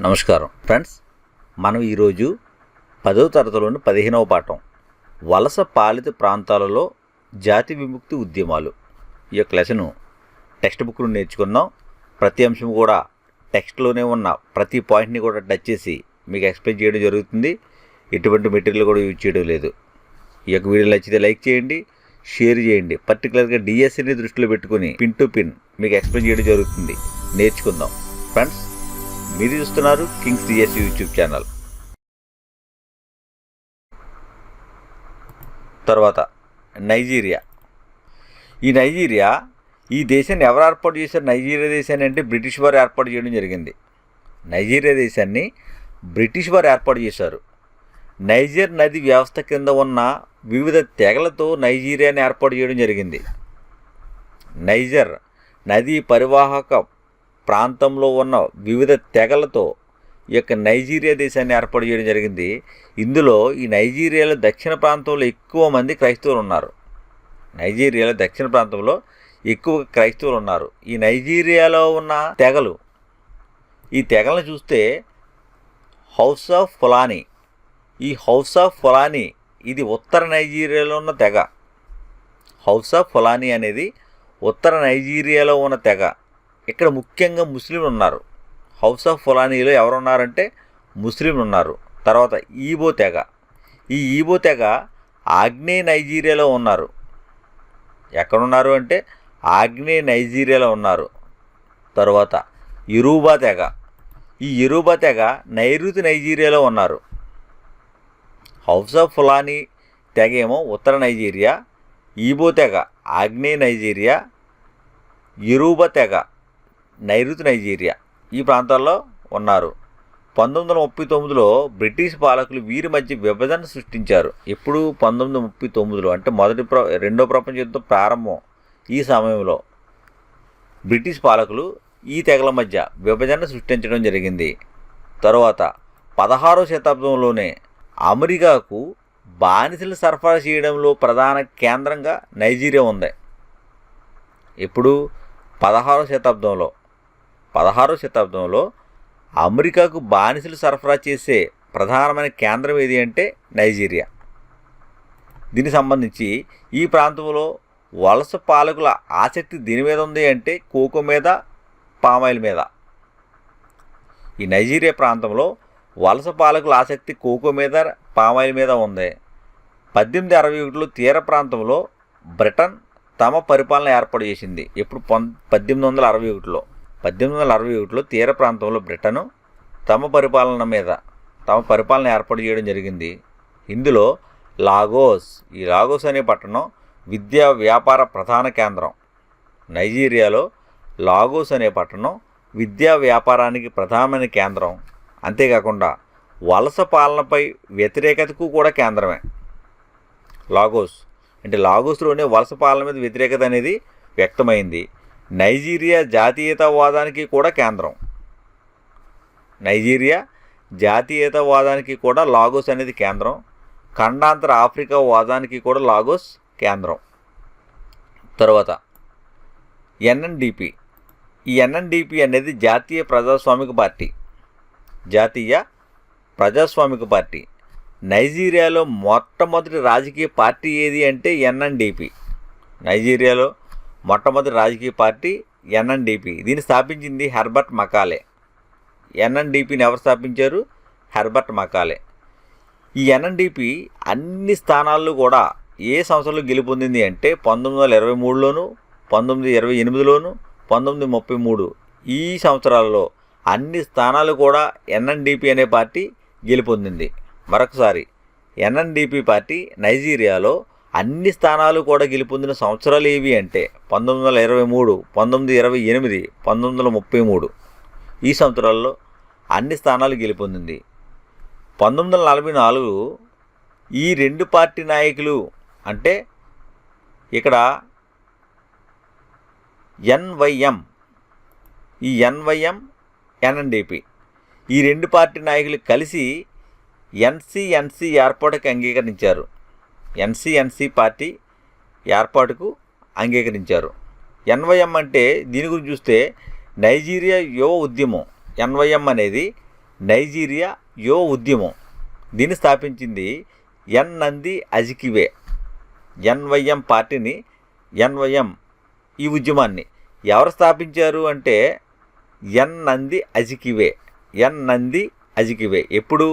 నమస్కారం ఫ్రెండ్స్, మనం ఈరోజు 10వ తరగతిలోని 15వ పాఠం వలస పాలిత ప్రాంతాలలో జాతి విముక్తి ఉద్యమాలు ఈ యొక్క లెసను టెక్స్ట్ బుక్ను నేర్చుకుందాం. ప్రతి అంశం కూడా టెక్స్ట్లోనే ఉన్న ప్రతి పాయింట్ని కూడా టచ్ చేసి మీకు ఎక్స్ప్లెయిన్ చేయడం జరుగుతుంది. ఎటువంటి మెటీరియల్ కూడా యూజ్ చేయడం లేదు. ఈ యొక్క వీడియో నచ్చితే లైక్ చేయండి, షేర్ చేయండి. పర్టికులర్గా డిఎస్సిని దృష్టిలో పెట్టుకుని పిన్ టు పిన్ మీకు ఎక్స్ప్లెయిన్ చేయడం జరుగుతుంది. నేర్చుకుందాం ఫ్రెండ్స్. మీరు చూస్తున్నారు కింగ్స్ డిఎస్సి యూట్యూబ్ ఛానల్. తర్వాత నైజీరియా. ఈ దేశాన్ని ఎవరు ఏర్పాటు చేశారు? నైజీరియా దేశాన్ని అంటే బ్రిటిష్ వారు ఏర్పాటు చేయడం జరిగింది. నైజీరియా దేశాన్ని బ్రిటిష్ వారు ఏర్పాటు చేశారు. నైజర్ నది వ్యవస్థ కింద ఉన్న వివిధ తెగలతో నైజీరియాని ఏర్పాటు చేయడం జరిగింది. నైజర్ నదీ పరివాహక ప్రాంతంలో ఉన్న వివిధ తెగలతో ఈ యొక్క నైజీరియా దేశాన్ని ఏర్పాటు చేయడం జరిగింది. ఇందులో ఈ నైజీరియాలో దక్షిణ ప్రాంతంలో ఎక్కువ మంది క్రైస్తవులు ఉన్నారు. నైజీరియాలో దక్షిణ ప్రాంతంలో ఎక్కువ క్రైస్తవులు ఉన్నారు. ఈ నైజీరియాలో ఉన్న తెగలు, ఈ తెగలను చూస్తే హౌస్ ఆఫ్ ఫులానీ, ఈ హౌస్ ఆఫ్ ఫులానీ ఇది ఉత్తర నైజీరియాలో ఉన్న తెగ. హౌస్ ఆఫ్ ఫులానీ అనేది ఉత్తర నైజీరియాలో ఉన్న తెగ. ఇక్కడ ముఖ్యంగా ముస్లింలు ఉన్నారు. హౌస్ ఆఫ్ ఫులానీలో ఎవరు ఉన్నారంటే ముస్లింలు ఉన్నారు. తర్వాత ఈబో తెగ. ఈ ఈబో తెగ ఆగ్నేయ నైజీరియాలో ఉన్నారు. ఎక్కడున్నారు అంటే ఆగ్నేయ నైజీరియాలో ఉన్నారు. తర్వాత యోరూబా తెగ. ఈ యోరూబా తెగ నైరుతి నైజీరియాలో ఉన్నారు. హౌస్ ఆఫ్ ఫులానీ తెగ ఏమో ఉత్తర నైజీరియా, ఈబో తెగ ఆగ్నేయ నైజీరియా, యోరూబా తెగ నైరుతి నైజీరియా ఈ ప్రాంతాల్లో ఉన్నారు. 1939లో బ్రిటిష్ పాలకులు వీరి మధ్య విభజన సృష్టించారు. ఎప్పుడు 1939లో అంటే రెండో ప్రపంచ యుద్ధం ప్రారంభం. ఈ సమయంలో బ్రిటిష్ పాలకులు ఈ తెగల మధ్య విభజన సృష్టించడం జరిగింది. తరువాత 16వ శతాబ్దంలోనే అమెరికాకు బానిసలు సరఫరా చేయడంలో ప్రధాన కేంద్రంగా నైజీరియా ఉంది. ఇప్పుడు 16వ శతాబ్దంలో అమెరికాకు బానిసలు సరఫరా చేసే ప్రధానమైన కేంద్రం ఏది అంటే నైజీరియా. దీనికి సంబంధించి ఈ ప్రాంతంలో వలస పాలకుల ఆసక్తి దీని మీద ఉంది అంటే కోకో మీద, పామాయిల్ మీద. ఈ నైజీరియా ప్రాంతంలో వలస పాలకుల ఆసక్తి కోకో మీద, పామాయిల్ మీద ఉంది. 1861లో తీర ప్రాంతంలో బ్రిటన్ తమ పరిపాలన ఏర్పాటు చేసింది. ఎప్పుడు 1861లో తీర ప్రాంతంలో బ్రిటను తమ పరిపాలన ఏర్పాటు చేయడం జరిగింది. ఇందులో ఈ లాగోస్ అనే పట్టణం విద్యా వ్యాపార ప్రధాన కేంద్రం. నైజీరియాలో లాగోస్ అనే పట్టణం విద్యా వ్యాపారానికి ప్రధానమైన కేంద్రం. అంతేకాకుండా వలస పాలనపై వ్యతిరేకతకు కూడా కేంద్రమే. లాగోస్లోనే వలస పాలన మీద వ్యతిరేకత అనేది వ్యక్తమైంది. నైజీరియా జాతీయతావాదానికి కూడా కేంద్రం. లాగోస్ అనేది కేంద్రం. ఖండాంతర ఆఫ్రికా వాదానికి కూడా లాగోస్ కేంద్రం. తర్వాత ఎన్ఎన్డిపి. ఈ ఎన్ఎన్డిపి అనేది జాతీయ ప్రజాస్వామిక పార్టీ. నైజీరియాలో మొట్టమొదటి రాజకీయ పార్టీ ఏది అంటే ఎన్ఎన్డిపి. నైజీరియాలో మొట్టమొదటి రాజకీయ పార్టీ ఎన్ఎన్డిపి. దీన్ని స్థాపించింది హెర్బర్ట్ మకాలే. ఎన్ఎన్డిపిని ఎవరు స్థాపించారు? హెర్బర్ట్ మకాలే. ఈ ఎన్ఎన్డిపి అన్ని స్థానాల్లో కూడా ఏ సంవత్సరంలో గెలుపొందింది అంటే 1923లోను, 1928లోను, 1933 ఈ సంవత్సరాలలో అన్ని స్థానాలు కూడా ఎన్ఎన్డిపి అనే పార్టీ గెలుపొందింది. మరొకసారి ఎన్ఎన్డిపి పార్టీ నైజీరియాలో అన్ని స్థానాలు కూడా గెలుపొందిన సంవత్సరాలు ఏవి అంటే 1923, 1928, 1933 ఈ సంవత్సరాల్లో అన్ని స్థానాలు గెలుపొందింది. 1944 ఈ రెండు పార్టీ నాయకులు అంటే ఇక్కడ ఎన్వైఎం, ఎన్ఎన్డిపి ఈ రెండు పార్టీ నాయకులు కలిసి ఎన్సిఎన్సి ఏర్పాటుకు అంగీకరించారు. ఎన్సిఎన్సి పార్టీ ఏర్పాటుకు అంగీకరించారు. ఎన్వైఎం అంటే దీని గురించి చూస్తే నైజీరియా యువ ఉద్యమం. ఎన్వైఎం అనేది నైజీరియా యువ ఉద్యమం. దీన్ని స్థాపించింది ఎన్ నంది అజికివే. ఎన్వైఎం పార్టీని, ఎన్వైఎం ఈ ఉద్యమాన్ని ఎవరు స్థాపించారు అంటే ఎన్ నంది అజికివే. ఎన్ నంది అజికివే ఎప్పుడు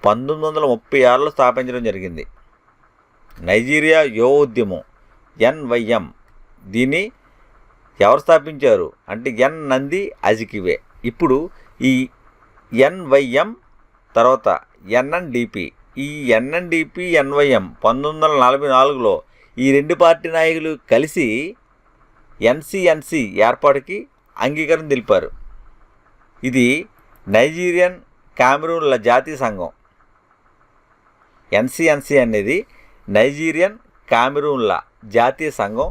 1936లో స్థాపించడం జరిగింది. నైజీరియా యువ ఉద్యమం ఎన్వైఎం, దీన్ని ఎవరు స్థాపించారు అంటే ఎన్ నంది అజికివే. ఇప్పుడు ఈ ఎన్వైఎం తర్వాత ఎన్ఎన్డిపి, ఈ ఎన్ఎన్డిపి ఎన్వైఎం 1944లో ఈ రెండు పార్టీ నాయకులు కలిసి ఎన్సిఎన్సి ఏర్పాటుకి అంగీకారం తెలిపారు. ఇది నైజీరియన్ కామెరూన్ల జాతీయ సంఘం. ఎన్సిఎన్సి అనేది నైజీరియన్ కామెరూన్ల జాతీయ సంఘం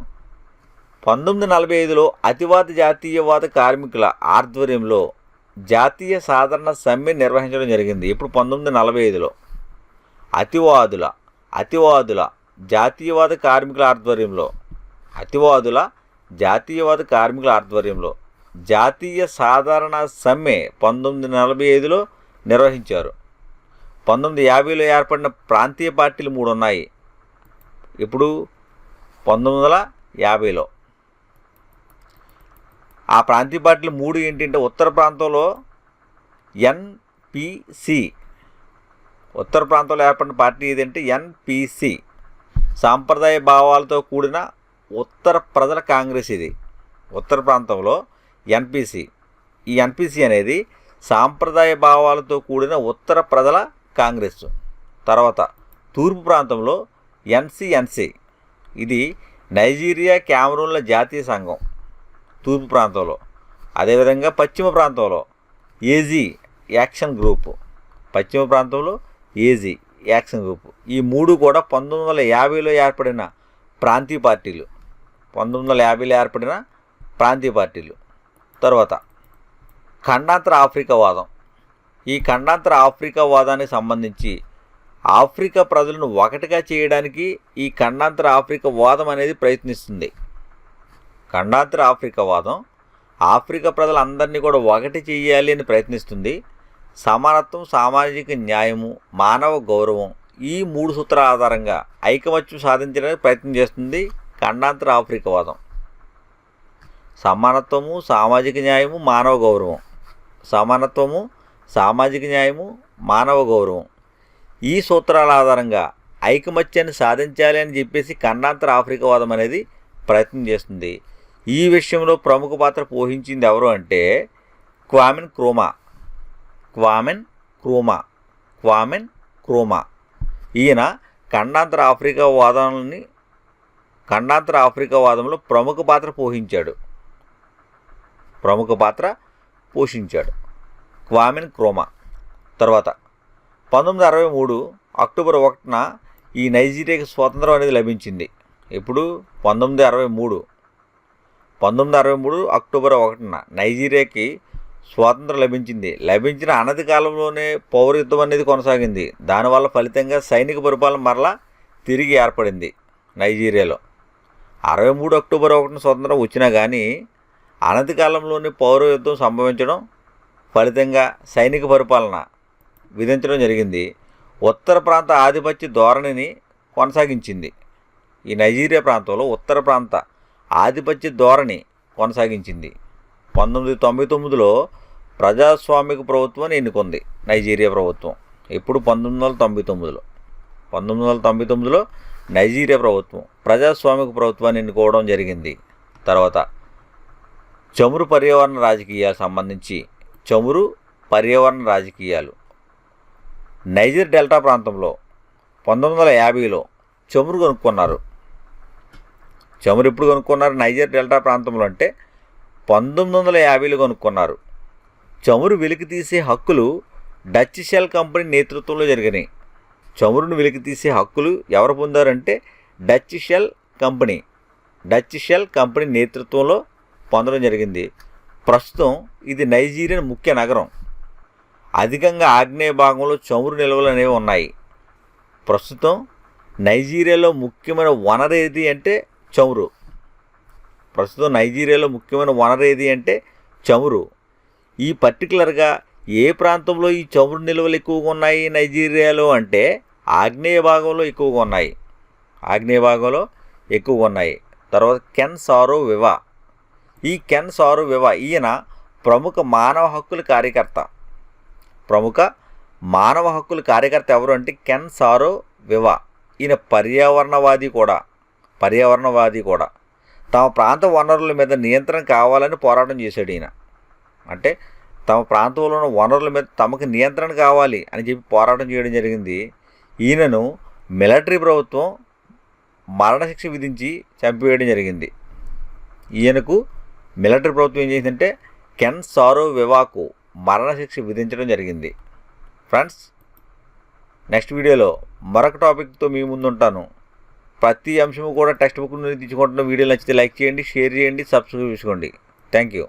1945లో అతివాద జాతీయవాద కార్మికుల ఆధ్వర్యంలో జాతీయ సాధారణ సమ్మె నిర్వహించడం జరిగింది. ఇప్పుడు 1945లో అతివాదుల జాతీయవాద కార్మికుల ఆధ్వర్యంలో జాతీయ సాధారణ సమ్మె 1945లో నిర్వహించారు. 1950లో ఏర్పడిన ప్రాంతీయ పార్టీలు 3 ఉన్నాయి. ఇప్పుడు 1950లో ఆ ప్రాంతీయ పార్టీలు 3 ఏంటంటే ఉత్తర ప్రాంతంలో ఎన్పిసి, ఉత్తర ప్రాంతంలో ఏర్పడిన పార్టీ ఏదంటే ఎన్పిసి, సాంప్రదాయ భావాలతో కూడిన ఉత్తర ప్రజల కాంగ్రెస్. ఇది ఉత్తర ప్రాంతంలో ఎన్పిసి. ఈ ఎన్పిసి అనేది సాంప్రదాయ భావాలతో కూడిన ఉత్తర ప్రజల కాంగ్రెస్. తర్వాత తూర్పు ప్రాంతంలో ఎన్సిఎన్సి, ఇది నైజీరియా కామెరూన్ల జాతీయ సంఘం తూర్పు ప్రాంతంలో. అదేవిధంగా పశ్చిమ ప్రాంతంలో ఏజీ యాక్షన్ గ్రూప్, పశ్చిమ ప్రాంతంలో ఏజీ యాక్షన్ గ్రూప్. ఈ 3 కూడా 1950లో ఏర్పడిన ప్రాంతీయ పార్టీలు. 1950లో ఏర్పడిన ప్రాంతీయ పార్టీలు. తర్వాత ఖండాంతర ఆఫ్రికావాదం. ఈ ఖండాంతర ఆఫ్రికావాదానికి సంబంధించి ఆఫ్రికా ప్రజలను ఒకటిగా చేయడానికి ఈ ఖండాంతర ఆఫ్రికావాదం అనేది ప్రయత్నిస్తుంది. ఖండాంతర ఆఫ్రికావాదం ఆఫ్రికా ప్రజలందరినీ కూడా ఒకటి చేయాలి అని ప్రయత్నిస్తుంది. సమానత్వం, సామాజిక న్యాయము, మానవ గౌరవం, ఈ 3 సూత్రాల ఆధారంగా ఐకమత్యం సాధించడానికి ప్రయత్నం చేస్తుంది ఖండాంతర ఆఫ్రికావాదం. సమానత్వము, సామాజిక న్యాయము, మానవ గౌరవం. సమానత్వము, సామాజిక న్యాయము, మానవ గౌరవం, ఈ సూత్రాల ఆధారంగా ఐకమత్యాన్ని సాధించాలి అని చెప్పేసి ఖండాంతర ఆఫ్రికావాదం అనేది ప్రయత్నం చేస్తుంది. ఈ విషయంలో ప్రముఖ పాత్ర పోషించింది ఎవరు అంటే క్వామెన్ క్రూమా. ఈయన ఖండాంతర ఆఫ్రికావాదంలో ప్రముఖ పాత్ర పోషించాడు క్వామెన్ క్రూమా. తర్వాత 1963 అక్టోబర్ 1న ఈ నైజీరియాకి స్వాతంత్రం అనేది లభించింది. ఇప్పుడు 1963 అక్టోబర్ 1న నైజీరియాకి స్వాతంత్రం లభించిన అనతి కాలంలోనే పౌర యుద్ధం అనేది కొనసాగింది. దానివల్ల ఫలితంగా సైనిక పరిపాలన మరలా తిరిగి ఏర్పడింది నైజీరియాలో. 63 అక్టోబర్ 1న స్వాతంత్రం వచ్చినా కానీ అనతి కాలంలోనే పౌర యుద్ధం సంభవించడం ఫలితంగా సైనిక పరిపాలన విధించడం జరిగింది. ఉత్తర ప్రాంత ఆధిపత్య ధోరణిని కొనసాగించింది. ఈ నైజీరియా ప్రాంతంలో ఉత్తర ప్రాంత ఆధిపత్య ధోరణి కొనసాగించింది. 1999లో ప్రజాస్వామిక ప్రభుత్వాన్ని ఎన్నుకుంది నైజీరియా ప్రభుత్వం. ఇప్పుడు 1999లో నైజీరియా ప్రభుత్వం ప్రజాస్వామిక ప్రభుత్వాన్ని ఎన్నుకోవడం జరిగింది. తర్వాత చమురు పర్యావరణ రాజకీయాలు. నైజర్ డెల్టా ప్రాంతంలో 1950లో చమురు కనుక్కున్నారు. చమురు ఎప్పుడు కనుక్కున్నారు? నైజర్ డెల్టా ప్రాంతంలో అంటే 1950లో కనుక్కున్నారు. చమురు వెలికి తీసే హక్కులు డచ్ షెల్ కంపెనీ నేతృత్వంలో జరిగినాయి. చమురును వెలికి తీసే హక్కులు ఎవరు పొందారంటే డచ్ షెల్ కంపెనీ నేతృత్వంలో పొందడం జరిగింది. ప్రస్తుతం ఇది నైజీరియన్ ముఖ్య నగరం. అధికంగా ఆగ్నేయ భాగంలో చమురు నిల్వలు అనేవి ఉన్నాయి. ప్రస్తుతం నైజీరియాలో ముఖ్యమైన వనరు ఏది అంటే చమురు. ఈ పర్టికులర్గా ఏ ప్రాంతంలో ఈ చమురు నిల్వలు ఎక్కువగా ఉన్నాయి నైజీరియాలో అంటే ఆగ్నేయ భాగంలో ఎక్కువగా ఉన్నాయి. ఆగ్నేయ భాగంలో ఎక్కువగా ఉన్నాయి. తర్వాత కెన్ సారో వివా. ఈ కెన్ సారో వివా ఈయన ప్రముఖ మానవ హక్కుల కార్యకర్త. ప్రముఖ మానవ హక్కుల కార్యకర్త ఎవరు అంటే కెన్ సారో వివా. ఈయన పర్యావరణవాది కూడా. తమ ప్రాంత వనరుల మీద నియంత్రణ కావాలని పోరాటం చేశాడు ఈయన. అంటే తమ ప్రాంతంలో ఉన్న వనరుల మీద తమకు నియంత్రణ కావాలి అని చెప్పి పోరాటం చేయడం జరిగింది. ఈయనను మిలిటరీ ప్రభుత్వం మరణశిక్ష విధించి చంపివేయడం జరిగింది. ఈయనకు మిలిటరీ ప్రభుత్వం ఏం చేసిందంటే కెన్ సారో వివాకు మరణశిక్ష విధించడం జరిగింది. ఫ్రెండ్స్, నెక్స్ట్ వీడియోలో మరొక టాపిక్తో మీ ముందు ఉంటాను. ప్రతి అంశము కూడా టెక్స్ట్ బుక్ నుండి తీసుకుంటున్న వీడియోలు నచ్చితే లైక్ చేయండి, షేర్ చేయండి, సబ్స్క్రైబ్ చేసుకోండి. Thank you.